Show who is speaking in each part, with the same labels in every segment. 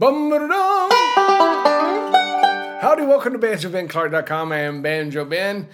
Speaker 1: Bum-ba-da-dum. Howdy, welcome to BanjoBenClark.com. I am Banjo Ben,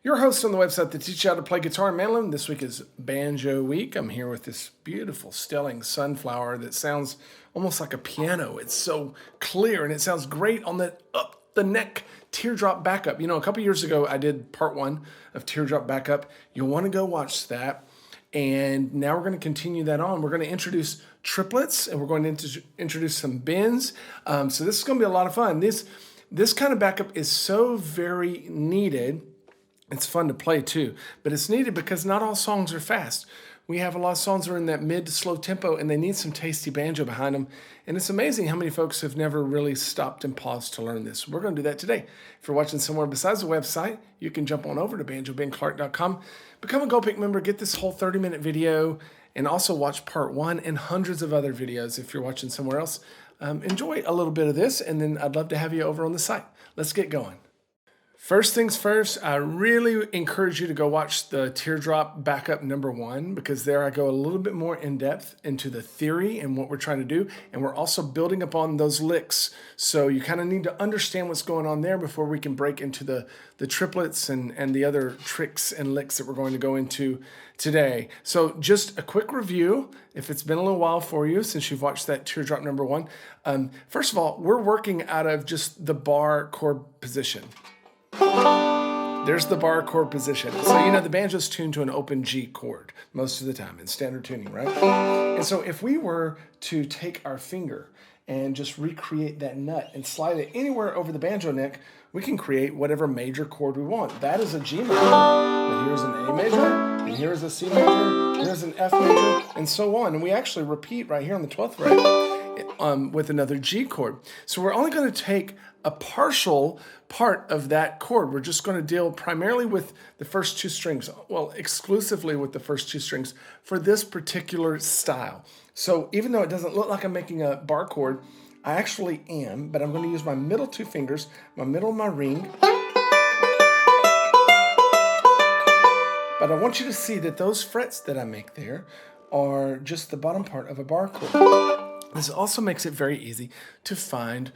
Speaker 1: your host on the website that teaches you how to play guitar and mandolin. This week is Banjo Week. I'm here with this beautiful Stelling Sunflower that sounds almost like a piano. It's so clear and it sounds great on the up the neck Teardrop backup. You know, a couple years ago I did part 1 of Teardrop backup. You'll want to go watch that. And now we're going to continue that on. We're going to introduce triplets and we're going to introduce some bends. So this is going to be a lot of fun. This kind of backup is so very needed. It's fun to play too, but it's needed because not all songs are fast. We have a lot of songs that are in that mid to slow tempo and they need some tasty banjo behind them. And it's amazing how many folks have never really stopped and paused to learn this. We're going to do that today. If you're watching somewhere besides the website, you can jump on over to BanjoBenClark.com, become a Gold Pick member, get this whole 30-minute video, and also watch part 1 and hundreds of other videos if you're watching somewhere else. Enjoy a little bit of this, and then I'd love to have you over on the site. Let's get going. First things first, I really encourage you to go watch the Teardrop backup number 1 because there I go a little bit more in depth into the theory and what we're trying to do. And we're also building upon those licks. So you kind of need to understand what's going on there before we can break into the triplets and the other tricks and licks that we're going to go into today. So just a quick review, if it's been a little while for you since you've watched that Teardrop number 1. First of all, we're working out of just the bar chord position. There's the bar chord position. So, you know, the banjo's tuned to an open G chord most of the time in standard tuning, right? And so if we were to take our finger and just recreate that nut and slide it anywhere over the banjo neck, we can create whatever major chord we want. That is a G major, but here's an A major, and here's a C major, here's an F major, and so on. And we actually repeat right here on the 12th fret with another G chord. So we're only going to take a partial part of that chord. We're just going to deal primarily with the first 2 strings, well, exclusively with the first 2 strings for this particular style. So even though it doesn't look like I'm making a bar chord, I actually am, but I'm going to use my middle 2 fingers, my middle of my ring. But I want you to see that those frets that I make there are just the bottom part of a bar chord. This also makes it very easy to find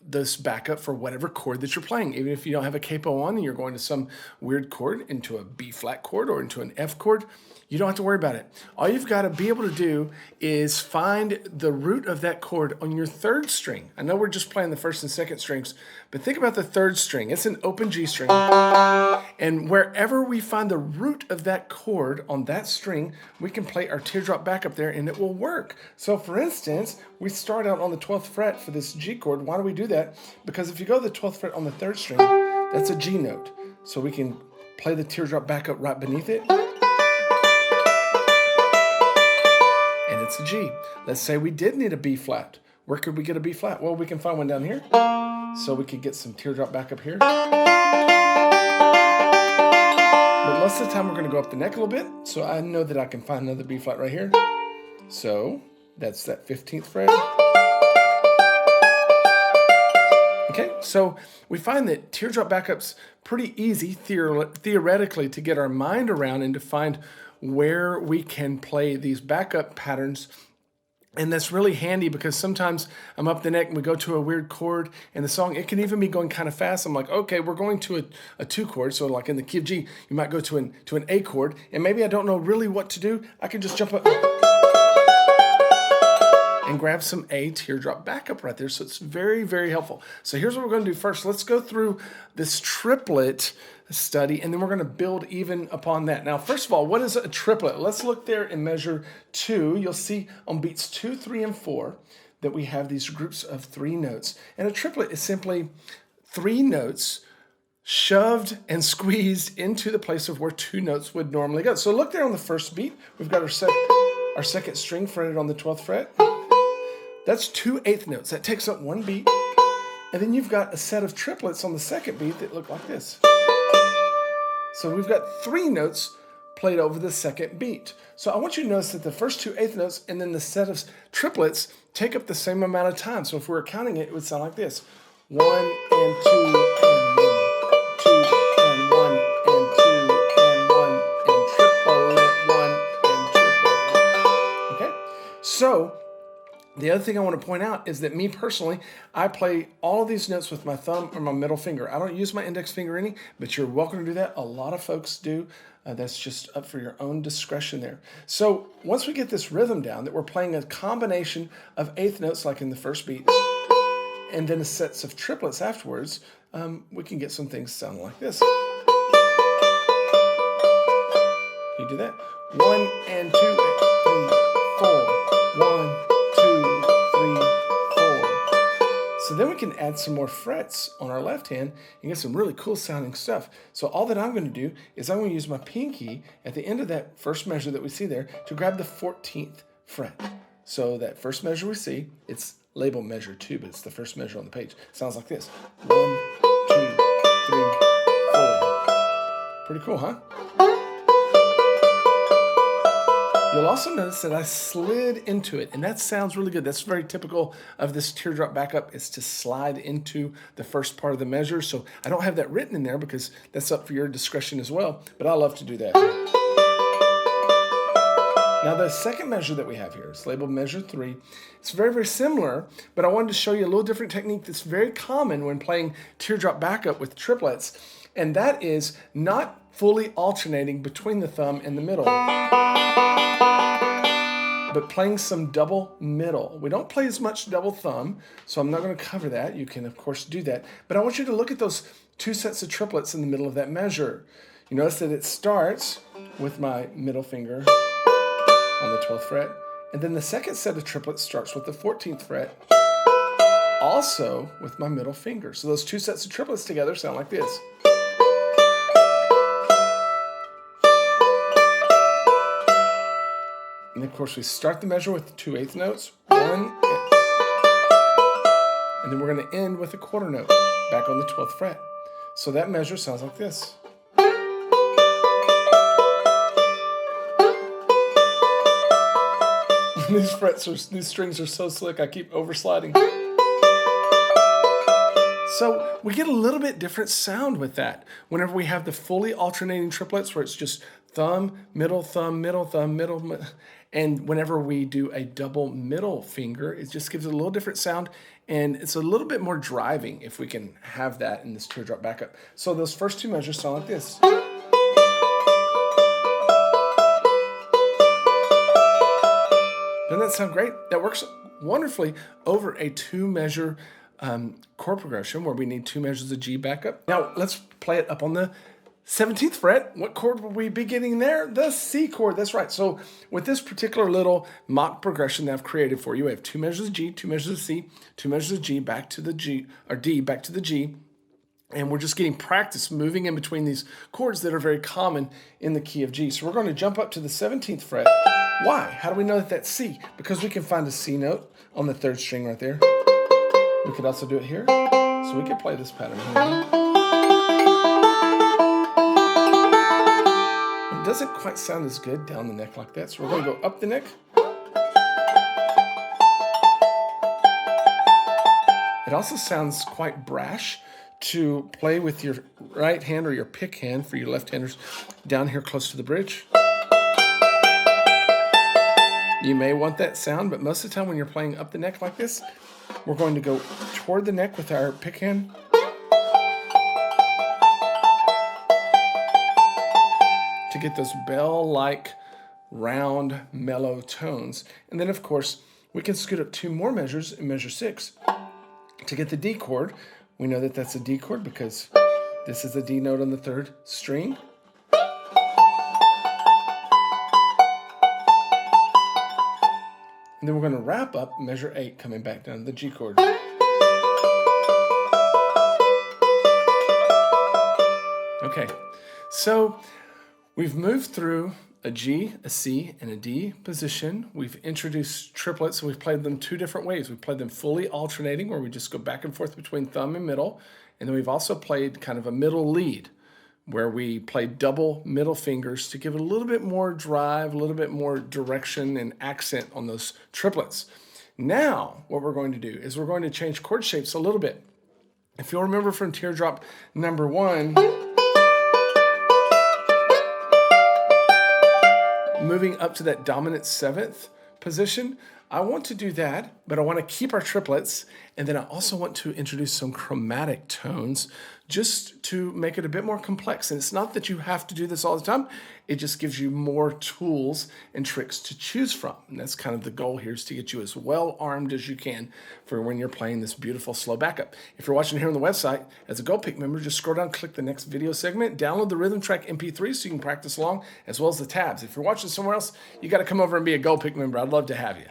Speaker 1: this backup for whatever chord that you're playing. Even if you don't have a capo on and you're going to some weird chord, into a B flat chord or into an F chord, you don't have to worry about it. All you've got to be able to do is find the root of that chord on your 3rd string. I know we're just playing the 1st and 2nd strings, but think about the 3rd string. It's an open G string. And wherever we find the root of that chord on that string, we can play our Teardrop backup there and it will work. So for instance, we start out on the 12th fret for this G chord. Why do we do that? Because if you go to the 12th fret on the 3rd string, that's a G note. So we can play the Teardrop backup right beneath it. And it's a G. Let's say we did need a B flat. Where could we get a B flat? Well, we can find one down here. So we could get some Teardrop backup here. But most of the time we're going to go up the neck a little bit. So I know that I can find another B flat right here. So that's that 15th fret. Okay, so we find that Teardrop backup's pretty easy theoretically to get our mind around and to find where we can play these backup patterns. And that's really handy because sometimes I'm up the neck and we go to a weird chord in the song. It can even be going kind of fast. I'm like, okay, we're going to a 2 chord. So like in the key of G, you might go to an A chord. And maybe I don't know really what to do. I can just jump up and grab some A Teardrop backup right there. So it's very, very helpful. So here's what we're going to do first. Let's go through this triplet study, and then we're going to build even upon that. Now, first of all, what is a triplet? Let's look there in measure 2. You'll see on beats 2, 3, and 4 that we have these groups of 3 notes. And a triplet is simply 3 notes shoved and squeezed into the place of where 2 notes would normally go. So look there on the first beat. We've got our 2nd string fretted on the 12th fret. That's 2 eighth notes. That takes up 1 beat. And then you've got a set of triplets on the 2nd beat that look like this. So we've got 3 notes played over the 2nd beat. So I want you to notice that the first 2 eighth notes and then the set of triplets take up the same amount of time. So if we were counting it, it would sound like this. 1 and 2 and 1, 2 and 1 and 2 and 1 and triplet 1 and triplet 1. Okay? So The other thing I want to point out is that me personally, I play all of these notes with my thumb or my middle finger. I don't use my index finger any, but you're welcome to do that. A lot of folks do. That's just up for your own discretion there. So once we get this rhythm down, that we're playing a combination of eighth notes like in the first beat, and then sets of triplets afterwards, we can get some things sounding like this. Can you do that? 1 and 2, 3, 4. 1, 2, 3, 4. So then we can add some more frets on our left hand and get some really cool sounding stuff. So all that I'm going to do is I'm going to use my pinky at the end of that first measure that we see there to grab the 14th fret. So that first measure we see, it's labeled measure 2, but it's the first measure on the page. It sounds like this. 1, 2, 3, 4. Pretty cool, huh? You'll also notice that I slid into it, and that sounds really good. That's very typical of this teardrop backup, is to slide into the first part of the measure. So I don't have that written in there because that's up for your discretion as well, but I love to do that. Now the second measure that we have here is labeled measure 3. It's very, very similar, but I wanted to show you a little different technique that's very common when playing teardrop backup with triplets, and that is not fully alternating between the thumb and the middle, but playing some double middle. We don't play as much double thumb, so I'm not going to cover that. You can, of course, do that, but I want you to look at those 2 sets of triplets in the middle of that measure. You notice that it starts with my middle finger on the 12th fret, and then the second set of triplets starts with the 14th fret, also with my middle finger. So those 2 sets of triplets together sound like this. And of course we start the measure with 2 eighth notes, 1, and then we're going to end with a quarter note back on the 12th fret. So that measure sounds like this. These strings are so slick, I keep oversliding. So we get a little bit different sound with that. Whenever we have the fully alternating triplets where it's just thumb, middle, thumb, middle, thumb, middle, and whenever we do a double middle finger, it just gives it a little different sound, and it's a little bit more driving if we can have that in this teardrop backup. So those first 2 measures sound like this. Doesn't that sound great? That works wonderfully over a 2-measure chord progression where we need 2 measures of G backup. Now let's play it up on the 17th fret. What chord will we be getting there? The C chord, that's right. So with this particular little mock progression that I've created for you, we have 2 measures of G, 2 measures of C, 2 measures of G, back to the G, or D, back to the G. And we're just getting practice moving in between these chords that are very common in the key of G. So we're going to jump up to the 17th fret. Why? How do we know that that's C? Because we can find a C note on the 3rd string right there. We could also do it here. So we could play this pattern here. It doesn't quite sound as good down the neck like that. So we're going to go up the neck. It also sounds quite brash to play with your right hand or your pick hand for your left-handers down here close to the bridge. You may want that sound, but most of the time when you're playing up the neck like this, we're going to go toward the neck with our pick hand. To get those bell-like, round, mellow tones. And then, of course, we can scoot up 2 more measures in measure 6 to get the D chord. We know that that's a D chord because this is a D note on the 3rd string. And then we're going to wrap up measure 8 coming back down to the G chord. Okay, so we've moved through a G, a C, and a D position. We've introduced triplets, and we've played them 2 different ways. We've played them fully alternating, where we just go back and forth between thumb and middle. And then we've also played kind of a middle lead, where we play double middle fingers to give it a little bit more drive, a little bit more direction and accent on those triplets. Now, what we're going to do is we're going to change chord shapes a little bit. If you'll remember from Teardrop number 1, moving up to that dominant 7th position, I want to do that, but I want to keep our triplets, and then I also want to introduce some chromatic tones just to make it a bit more complex. And it's not that you have to do this all the time, it just gives you more tools and tricks to choose from. And that's kind of the goal here, is to get you as well armed as you can for when you're playing this beautiful slow backup. If you're watching here on the website, as a Gold Pick member, just scroll down, click the next video segment, download the rhythm track MP3 so you can practice along, as well as the tabs. If you're watching somewhere else, you got to come over and be a Gold Pick member. I'd love to have you.